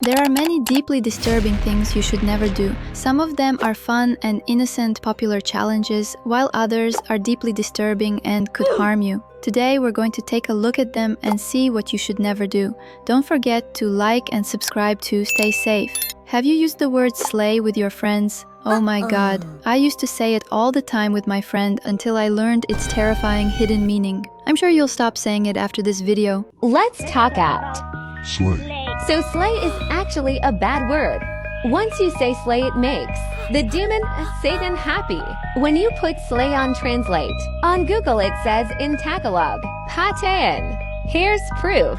There are many deeply disturbing things you should never do. Some of them are fun and innocent popular challenges, while others are deeply disturbing and could harm you. Today we're going to take a look at them and see what you should never do. Don't forget to like and subscribe to stay safe. Have you used the word slay with your friends? Oh my god, I used to say it all the time with my friend until I learned its terrifying hidden meaning. I'm sure you'll stop saying it after this video. Let's talk out. Slay. So slay is actually a bad word. Once you say slay, it makes the demon Satan happy. When you put slay on translate, on Google it says in Tagalog, patayan. Here's proof.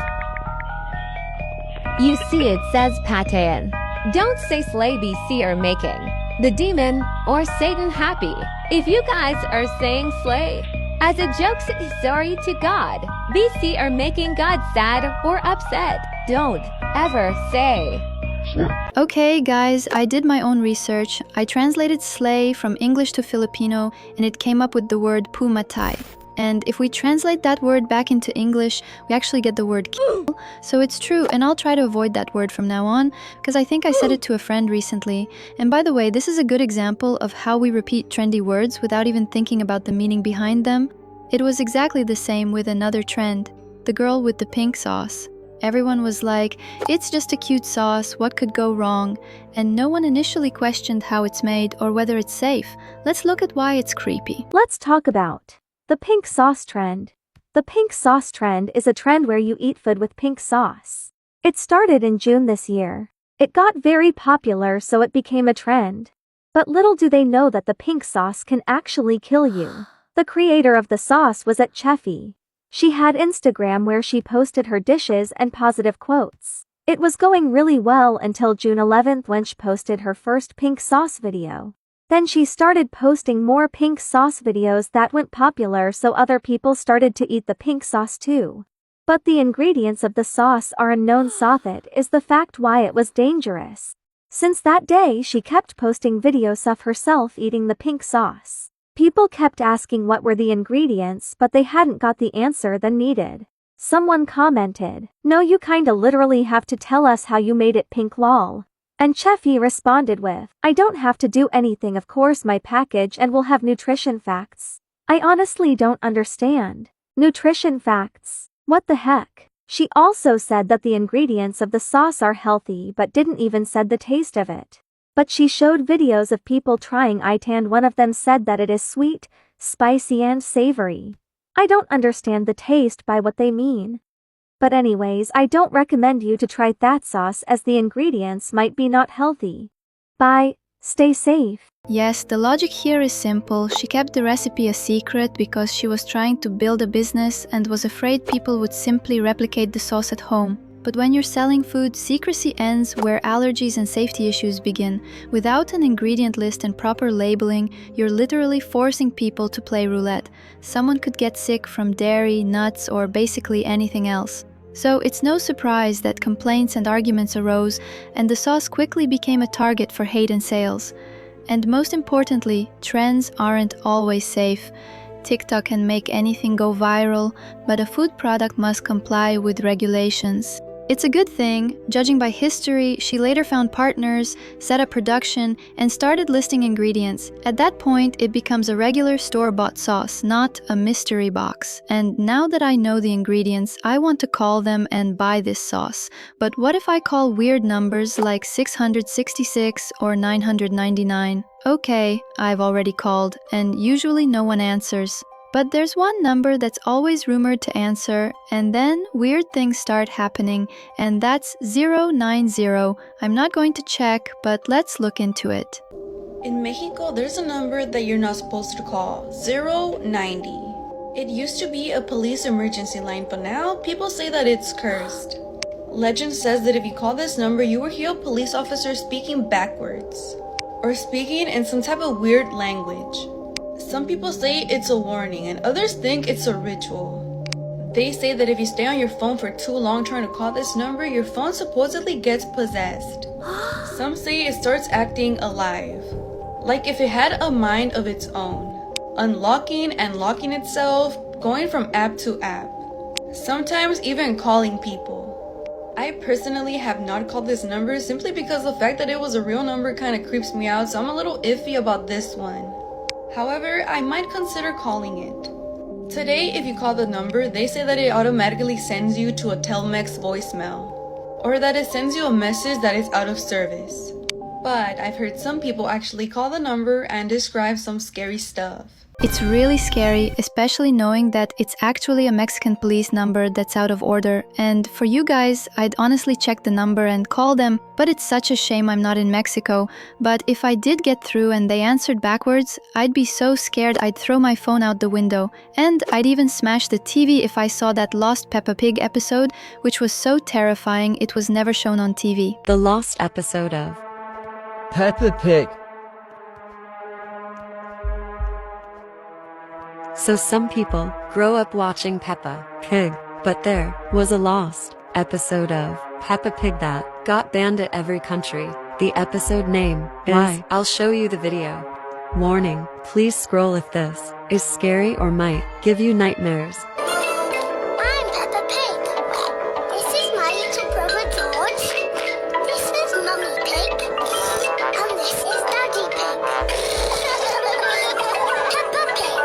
You see it says patayan. Don't say slay BC or making the demon or Satan happy. If you guys are saying slay as a joke, sorry to God, BC are making God sad or upset. Don't ever say. Okay guys, I did my own research. I translated slay from English to Filipino and it came up with the word pumatay. And if we translate that word back into English, we actually get the word kill. So it's true, and I'll try to avoid that word from now on, because I think I said it to a friend recently. And by the way, this is a good example of how we repeat trendy words without even thinking about the meaning behind them. It was exactly the same with another trend, the girl with the pink sauce. Everyone was like, it's just a cute sauce, what could go wrong? And no one initially questioned how it's made or whether it's safe. Let's look at why it's creepy. Let's talk about the pink sauce trend. The pink sauce trend is a trend where you eat food with pink sauce. It started in June this year. It got very popular, so it became a trend. But little do they know that the pink sauce can actually kill you. The creator of the sauce was 𝘀𝘂𝗯𝗀𝗰𝗿𝗶. She had Instagram where she posted her dishes and positive quotes. It was going really well until June 11th when she posted her first pink sauce video. Then she started posting more pink sauce videos that went popular, so other people started to eat the pink sauce too. But the ingredients of the sauce are unknown, so that is the fact why it was dangerous. Since that day she kept posting videos of herself eating the pink sauce. People kept asking what were the ingredients, but they hadn't got the answer they needed. Someone commented, "No, you kinda literally have to tell us how you made it pink lol." And 𝘀𝘂𝗯𝗀𝗏 responded with, "I don't have to do anything, of course my package and will have nutrition facts." I honestly don't understand. Nutrition facts? What the heck? She also said that the ingredients of the sauce are healthy but didn't even said the taste of it. But she showed videos of people trying it and one of them said that it is sweet, spicy and savory. I don't understand the taste by what they mean. But anyways, I don't recommend you to try that sauce as the ingredients might be not healthy. Bye, stay safe. Yes, the logic here is simple. She kept the recipe a secret because she was trying to build a business and was afraid people would simply replicate the sauce at home. But when you're selling food, secrecy ends where allergies and safety issues begin. Without an ingredient list and proper labeling, you're literally forcing people to play roulette. Someone could get sick from dairy, nuts, or basically anything else. So it's no surprise that complaints and arguments arose, and the sauce quickly became a target for hate and sales. And most importantly, trends aren't always safe. TikTok can make anything go viral, but a food product must comply with regulations. It's a good thing. Judging by history, she later found partners, set up production, and started listing ingredients. At that point, it becomes a regular store-bought sauce, not a mystery box. And now that I know the ingredients, I want to call them and buy this sauce. But what if I call weird numbers like 666 or 999? Okay, I've already called, and usually no one answers. But there's one number that's always rumored to answer, and then weird things start happening, and that's 090. I'm not going to check, but let's look into it. In Mexico, there's a number that you're not supposed to call, 090. It used to be a police emergency line, but now people say that it's cursed. Legend says that if you call this number, you will hear a police officer speaking backwards, or speaking in some type of weird language. Some people say it's a warning, and others think it's a ritual. They say that if you stay on your phone for too long trying to call this number, your phone supposedly gets possessed. Some say it starts acting alive, like if it had a mind of its own, unlocking and locking itself, going from app to app, sometimes even calling people. I personally have not called this number simply because the fact that it was a real number kind of creeps me out, so I'm a little iffy about this one. However, I might consider calling it. Today, if you call the number, they say that it automatically sends you to a Telmex voicemail, or that it sends you a message that is out of service. But I've heard some people actually call the number and describe some scary stuff. It's really scary, especially knowing that it's actually a Mexican police number that's out of order. And for you guys, I'd honestly check the number and call them, but it's such a shame I'm not in Mexico. But if I did get through and they answered backwards, I'd be so scared I'd throw my phone out the window. And I'd even smash the TV if I saw that lost Peppa Pig episode, which was so terrifying it was never shown on TV. The lost episode of Peppa Pig. So some people grow up watching Peppa Pig, but there was a lost episode of Peppa Pig that got banned at every country. The episode name is Why. I'll show you the video. Warning, please scroll if this is scary or might give you nightmares. I'm Peppa Pig. This is my little brother George. This is Mummy Pig. And this is Daddy Pig. Peppa Pig.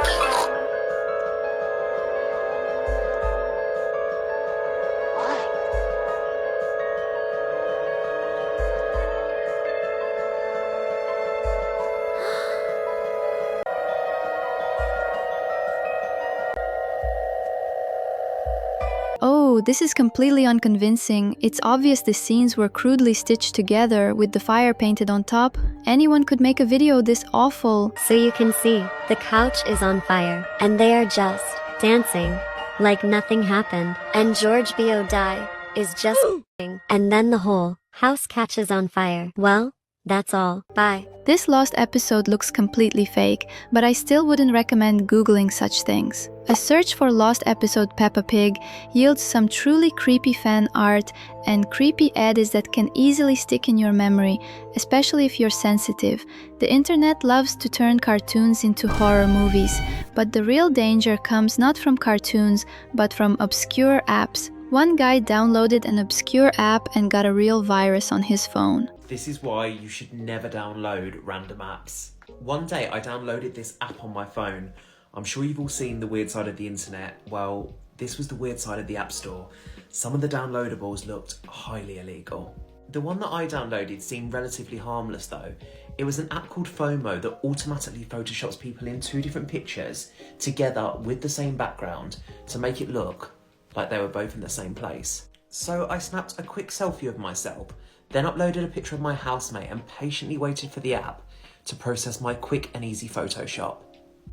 Oh, this is completely unconvincing. It's obvious the scenes were crudely stitched together with the fire painted on top. Anyone could make a video this awful. So you can see, the couch is on fire, and they are just dancing like nothing happened. And 𝘀𝘂𝗯𝗀𝗿 is just and then the whole house catches on fire. Well, that's all. Bye. This lost episode looks completely fake, but I still wouldn't recommend Googling such things. A search for lost episode Peppa Pig yields some truly creepy fan art and creepy edits that can easily stick in your memory, especially if you're sensitive. The internet loves to turn cartoons into horror movies, but the real danger comes not from cartoons, but from obscure apps. One guy downloaded an obscure app and got a real virus on his phone. This is why you should never download random apps. One day I downloaded this app on my phone. I'm sure you've all seen the weird side of the internet. Well, this was the weird side of the App Store. Some of the downloadables looked highly illegal. The one that I downloaded seemed relatively harmless though. It was an app called FOMO that automatically photoshops people in two different pictures together with the same background to make it look like they were both in the same place. So I snapped a quick selfie of myself, then uploaded a picture of my housemate and patiently waited for the app to process my quick and easy Photoshop.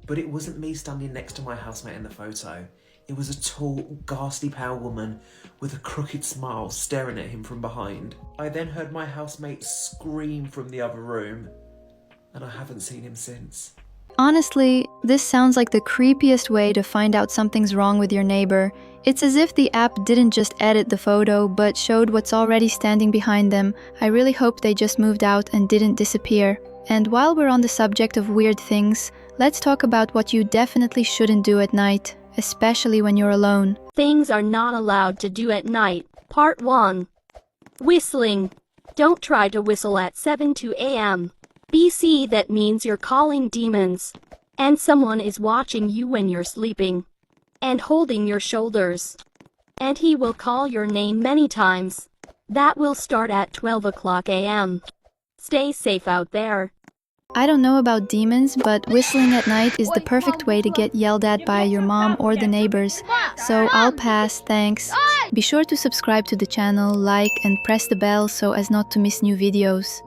But it wasn't me standing next to my housemate in the photo. It was a tall, ghastly pale woman with a crooked smile staring at him from behind. I then heard my housemate scream from the other room, and I haven't seen him since. Honestly, this sounds like the creepiest way to find out something's wrong with your neighbor. It's as if the app didn't just edit the photo, but showed what's already standing behind them. I really hope they just moved out and didn't disappear. And while we're on the subject of weird things, let's talk about what you definitely shouldn't do at night, especially when you're alone. Things are not allowed to do at night. Part 1. Whistling. Don't try to whistle at 7 a.m. 𝘴cie that means you're calling demons. And someone is watching you when you're sleeping. And holding your shoulders. And he will call your name many times. That will start at 12 a.m. Stay safe out there. I don't know about demons, but whistling at night is the perfect way to get yelled at by your mom or the neighbors. So I'll pass, thanks. Be sure to subscribe to the channel, like and press the bell so as not to miss new videos.